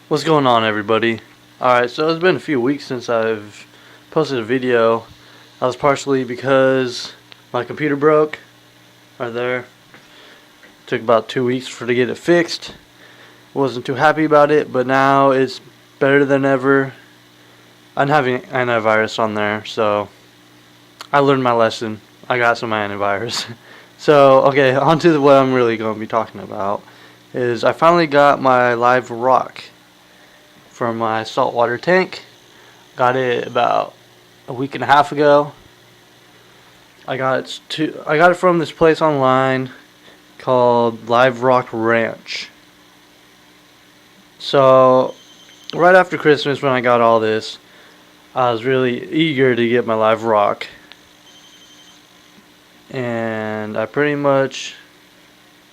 What's going on, everybody? Alright, so it's been a few weeks since I've posted a video. That was partially because my computer broke. Right there. Took about 2 weeks to get it fixed. Wasn't too happy about it, but now it's better than ever. I'm having antivirus on there, so I learned my lesson. I got some antivirus. So, okay, on to what I'm really going to be talking about. Is I finally got my live rock from my saltwater tank. Got it about a week and a half ago. I got it from this place online called Live Rock Ranch. So right after Christmas, when I got all this, I was really eager to get my live rock, and I pretty much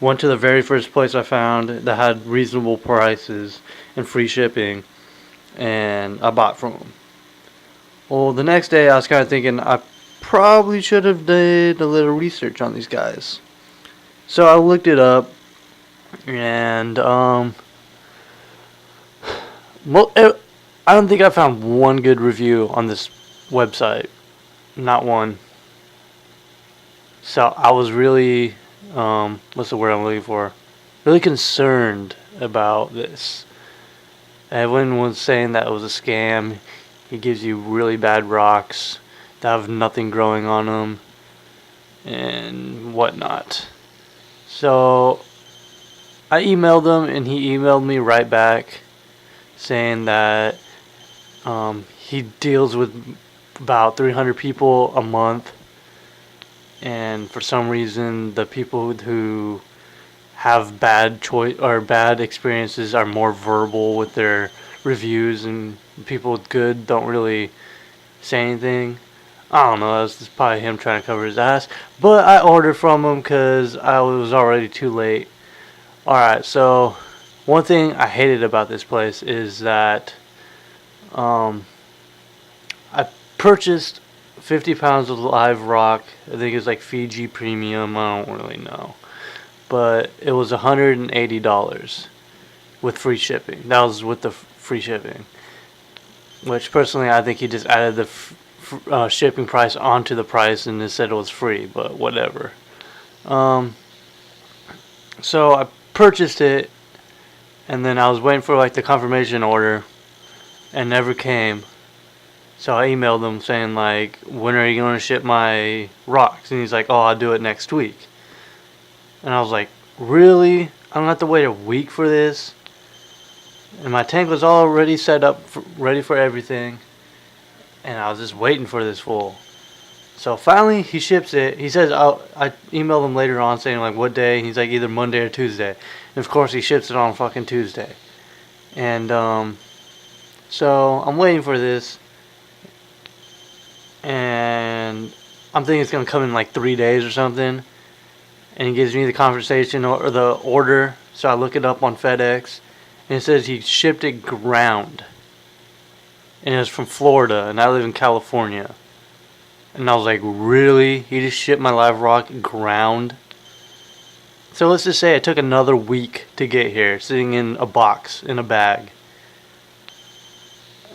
went to the very first place I found that had reasonable prices and free shipping, and I bought from them. Well, the next day I was kind of thinking I probably should have did a little research on these guys. So I looked it up, and I don't think I found one good review on this website. Not one. So I was really, what's the word I'm looking for? Really concerned about this. Everyone was saying that it was a scam. He gives you really bad rocks that have nothing growing on them and whatnot. So I emailed him, and he emailed me right back saying that he deals with about 300 people a month, and for some reason the people who have bad choice or bad experiences are more verbal with their reviews, and people with good don't really say anything. I don't know, that's just probably him trying to cover his ass. But I ordered from him because I was already too late. Alright, so one thing I hated about this place is that I purchased 50 pounds of live rock. I think it's like Fiji Premium, I don't really know. But it was $180 with free shipping. That was with the free shipping. Which personally I think he just added the shipping price onto the price and just said it was free, but whatever. So I purchased it, and then I was waiting for like the confirmation order, and never came. So I emailed him saying like, when are you going to ship my rocks? And he's like, oh, I'll do it next week. And I was like, really? I'm going to have to wait a week for this? And my tank was already set up, ready for everything, and I was just waiting for this fool. So finally he ships it. He says, I emailed him later on saying like what day. He's like either Monday or Tuesday. And of course he ships it on fucking Tuesday. And so I'm waiting for this, and I'm thinking it's gonna come in like 3 days or something. And he gives me the conversation or the order. So I look it up on FedEx, and it says he shipped it ground, and it was from Florida, and I live in California. And I was like, really? He just shipped my live rock ground? So let's just say it took another week to get here, sitting in a box, in a bag.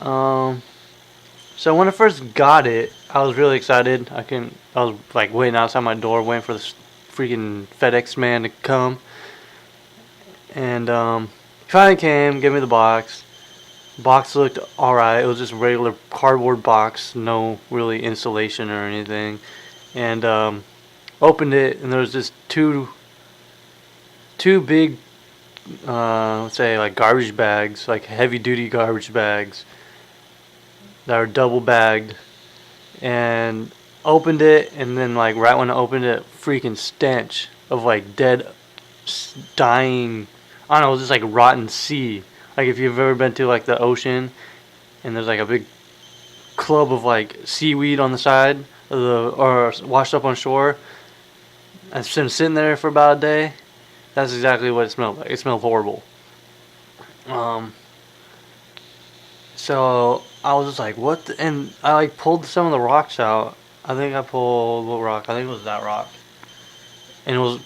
So when I first got it, I was really excited. I was like waiting outside my door, waiting for this freaking FedEx man to come. And he finally came, gave me the box. Box looked alright. It was just a regular cardboard box, no really insulation or anything. And opened it, and there was just two big, let's say like garbage bags, like heavy duty garbage bags that were double bagged. And opened it, and then like right when I opened it, freaking stench of like dead, dying, I don't know, it was just like rotten sea. Like if you've ever been to like the ocean, and there's like a big clump of like seaweed on the side of or washed up on shore. It's been sitting there for about a day. That's exactly what it smelled like. It smelled horrible. So I was just like, what? And I like pulled some of the rocks out. I think I pulled what rock? I think it was that rock, and it was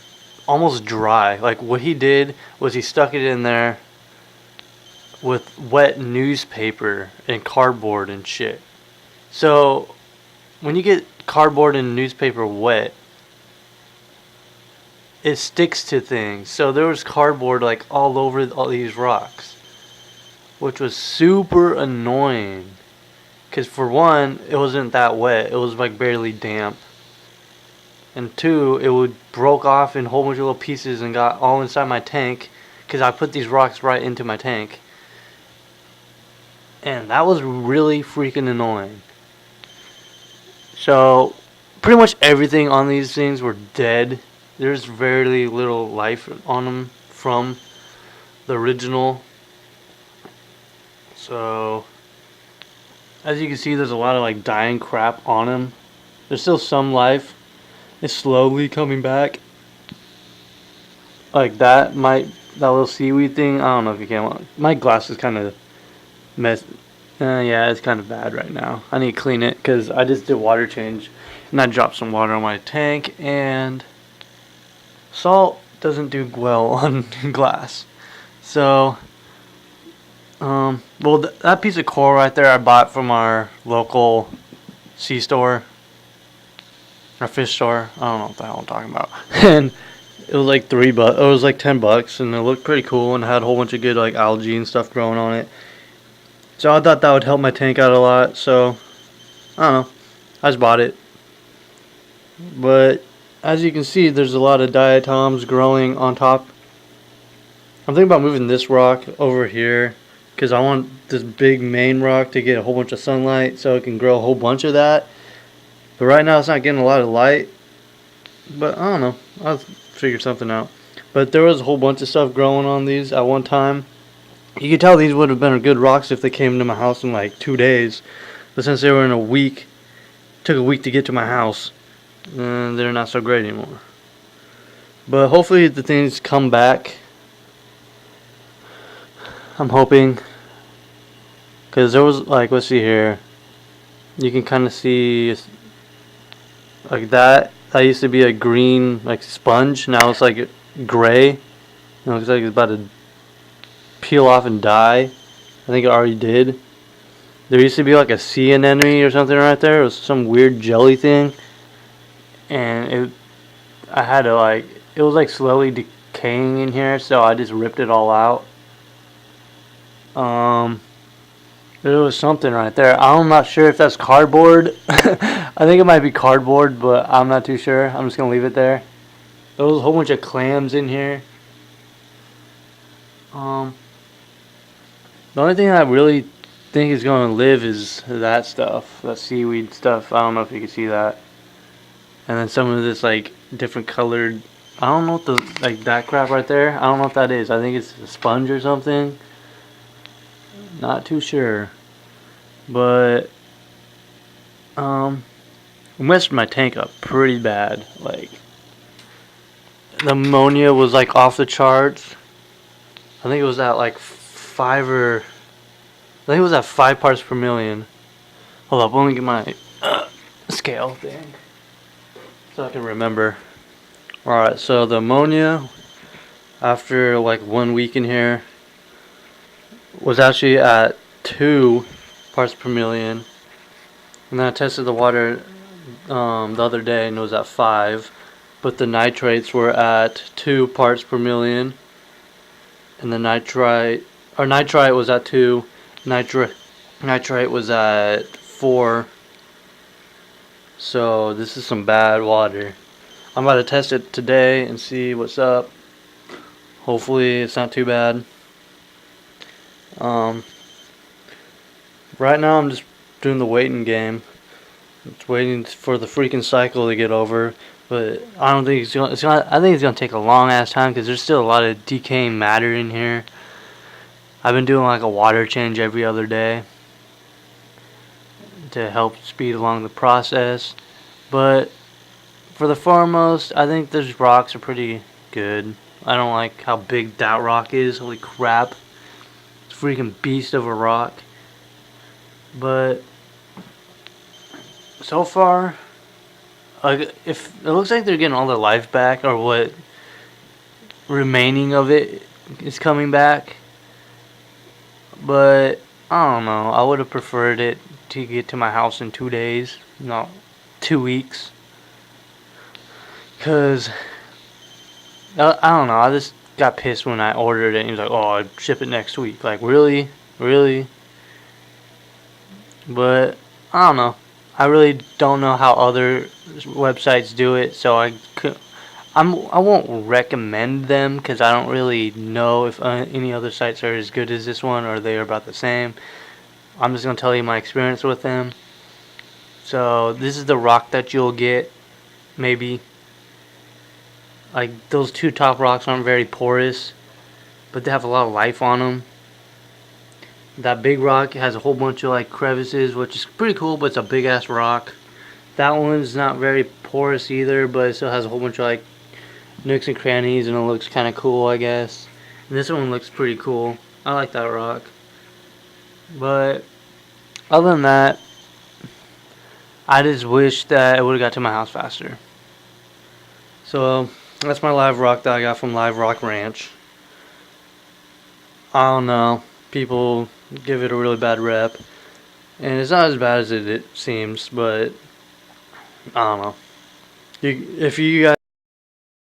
almost dry. Like what he did was he stuck it in there with wet newspaper and cardboard and shit. So when you get cardboard and newspaper wet, it sticks to things. So there was cardboard like all over all these rocks, which was super annoying. Cause for one, it wasn't that wet. It was like barely damp. And two, it would broke off in a whole bunch of little pieces and got all inside my tank. Cause I put these rocks right into my tank. And that was really freaking annoying. So pretty much everything on these things were dead. There's very little life on them from the original. So as you can see, there's a lot of like dying crap on them. There's still some life. It's slowly coming back. Like that little seaweed thing. I don't know if you can. My glass is kind of messed. Yeah, it's kind of bad right now. I need to clean it because I just did water change, and I dropped some water on my tank, and salt doesn't do well on glass. So well, that piece of coral right there I bought from our local sea store, or fish store. I don't know what the hell I'm talking about. And it was like $3. It was like $10, and it looked pretty cool and had a whole bunch of good like algae and stuff growing on it. So I thought that would help my tank out a lot. So I don't know. I just bought it. But as you can see, there's a lot of diatoms growing on top. I'm thinking about moving this rock over here, because I want this big main rock to get a whole bunch of sunlight so it can grow a whole bunch of that. But right now it's not getting a lot of light. But I don't know. I'll figure something out. But there was a whole bunch of stuff growing on these at one time. You could tell these would have been good rocks if they came to my house in like 2 days. But since they were in a week, took a week to get to my house, they're not so great anymore. But hopefully the things come back. I'm hoping. Because there was, like, let's see here. You can kind of see, like that. That used to be a green, like, sponge. Now it's like gray. It looks like it's about to peel off and die. I think it already did. There used to be like a sea anemone or something right there. It was some weird jelly thing. And I had to like, it was like slowly decaying in here, so I just ripped it all out. There was something right there. I'm not sure if that's cardboard. I think it might be cardboard, but I'm not too sure. I'm just gonna leave it there. There was a whole bunch of clams in here. The only thing I really think is going to live is that stuff, that seaweed stuff. I don't know if you can see that. And then some of this like different colored, I don't know what the, like that crap right there, I don't know what that is. I think it's a sponge or something. Not too sure. But I messed my tank up pretty bad. Like the ammonia was like off the charts. I think it was at like 5 parts per million. Hold up, let me get my scale thing so I can remember. Alright, so the ammonia after like 1 week in here was actually at 2 parts per million. And then I tested the water the other day and it was at 5. But the nitrates were at 2 parts per million. And the nitrite was at 2. Nitrate was at 4. So this is some bad water. I'm about to test it today and see what's up. Hopefully it's not too bad. Right now I'm just doing the waiting game. It's waiting for the freaking cycle to get over. But I don't think I think it's gonna take a long ass time because there's still a lot of decaying matter in here. I've been doing like a water change every other day to help speed along the process. But for the foremost, I think those rocks are pretty good. I don't like how big that rock is. Holy crap. It's a freaking beast of a rock. But so far, like, if it looks like they're getting all their life back, or what remaining of it is coming back. But I don't know. I would have preferred it to get to my house in 2 days, not 2 weeks. Cause I don't know. I just got pissed when I ordered it. And he was like, "Oh, I'd ship it next week." Like, really, really. But I don't know. I really don't know how other websites do it, so I won't recommend them because I don't really know if any other sites are as good as this one or they are about the same. I'm just gonna tell you my experience with them. So this is the rock that you'll get. Maybe like those two top rocks aren't very porous, but they have a lot of life on them. That big rock has a whole bunch of like crevices, which is pretty cool, but it's a big ass rock. That one's not very porous either, but it still has a whole bunch of like nooks and crannies, and it looks kind of cool, I guess. And this one looks pretty cool. I like that rock. But other than that, I just wish that it would have got to my house faster. So that's my live rock that I got from Live Rock Ranch. I don't know. People give it a really bad rep. And it's not as bad as it seems, but I don't know. If you guys